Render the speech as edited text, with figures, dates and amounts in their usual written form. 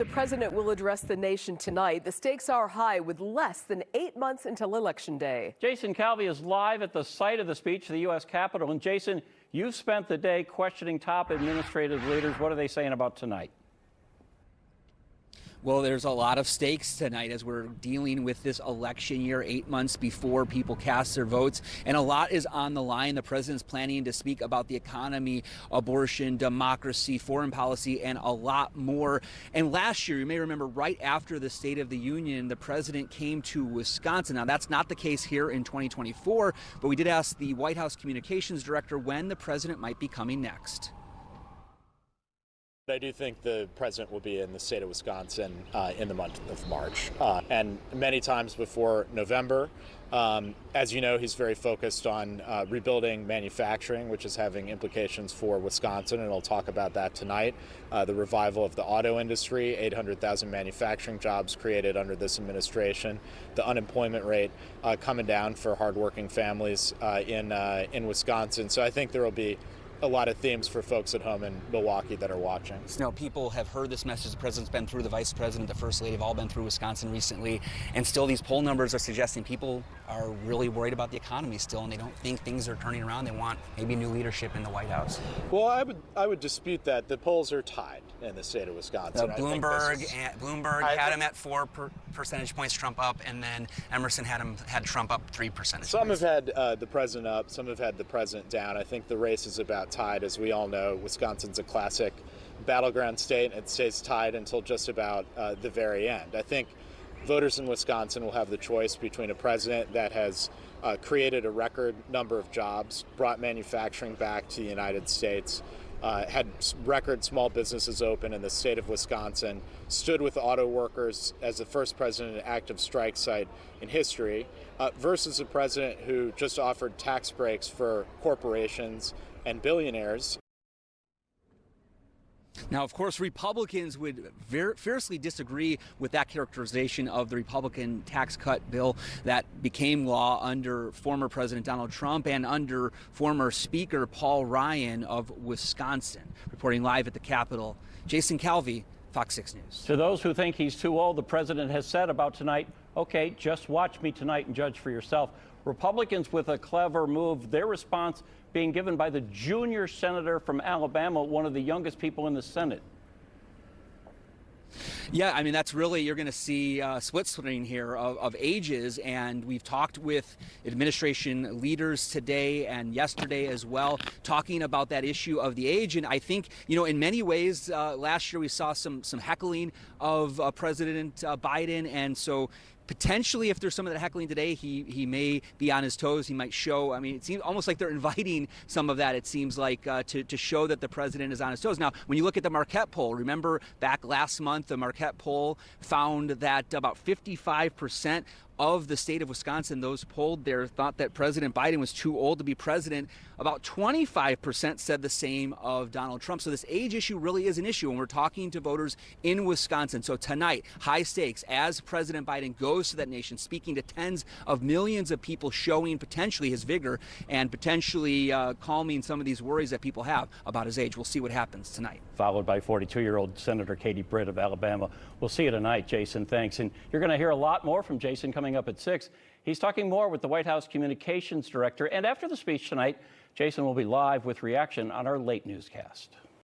The president will address the nation tonight. The stakes are high with less than 8 months until Election Day. Jason Calvi is live at the site of the speech to the U.S. Capitol. And Jason, you've spent the day questioning top administrative leaders. What are they saying about tonight? Well, there's a lot of stakes tonight as we're dealing with this election year, 8 months before people cast their votes. And a lot is on the line. The president's planning to speak about the economy, abortion, democracy, foreign policy, and a lot more. And last year, you may remember, right after the State of the Union, the president came to Wisconsin. Now, that's not the case here in 2024, but we did ask the White House communications director when the president might be coming next. I do think the president will be in the state of Wisconsin in the month of March, and many times before November. As you know, he's very focused on rebuilding manufacturing, which is having implications for Wisconsin, and I'll talk about that tonight. The revival of the auto industry, 800,000 manufacturing jobs created under this administration, the unemployment rate coming down for hardworking families in Wisconsin. So I think there will be a lot of themes for folks at home in Milwaukee that are watching. You know, people have heard this message. The president's been through, the vice president, the first lady have all been through Wisconsin recently. And still these poll numbers are suggesting people are really worried about the economy still, and they don't think things are turning around. They want maybe new leadership in the White House. Well, I would dispute that. The polls are tied in the state of Wisconsin. Bloomberg had him at 4 percentage points, Trump up, and then Emerson had Trump up 3 percentage points. Some have had the president up, some have had the president down. I think the race is about tied. As we all know, Wisconsin's a classic battleground state, and it stays tied until just about the very end. I think voters in Wisconsin will have the choice between a president that has created a record number of jobs, brought manufacturing back to the United States, had record small businesses open in the state of Wisconsin, stood with auto workers as the first president in active strike site in history, versus a president who just offered tax breaks for corporations and billionaires. Now, of course, Republicans would fiercely disagree with that characterization of the Republican tax cut bill that became law under former President Donald Trump and under former Speaker Paul Ryan of Wisconsin. Reporting live at the Capitol, Jason Calvi, FOX 6 News. To those who think he's too old, the president has said about tonight, okay, just watch me tonight and judge for yourself. Republicans with a clever move, their response being given by the junior senator from Alabama, one of the youngest people in the Senate. Yeah, I mean, that's really, you're going to see split splitting here of ages, and we've talked with administration leaders today and yesterday as well, talking about that issue of the age. And I think, you know, in many ways, last year we saw some heckling of President Biden, and so potentially, if there's some of that heckling today, he may be on his toes. He might show, I mean, it seems almost like they're inviting some of that, it seems like, to show that the president is on his toes. Now, when you look at the Marquette poll, remember back last month, the Marquette poll found that about 55% of the state of Wisconsin, those polled there, thought that President Biden was too old to be president. About 25% said the same of Donald Trump. So this age issue really is an issue when we're talking to voters in Wisconsin. So tonight, high stakes as President Biden goes to that nation, speaking to tens of millions of people, showing potentially his vigor and potentially calming some of these worries that people have about his age. We'll see what happens tonight. Followed by 42-year-old Senator Katie Britt of Alabama. We'll see you tonight, Jason. Thanks. And you're going to hear a lot more from Jason coming up at 6. He's talking more with the White House communications director. And after the speech tonight, Jason will be live with reaction on our late newscast.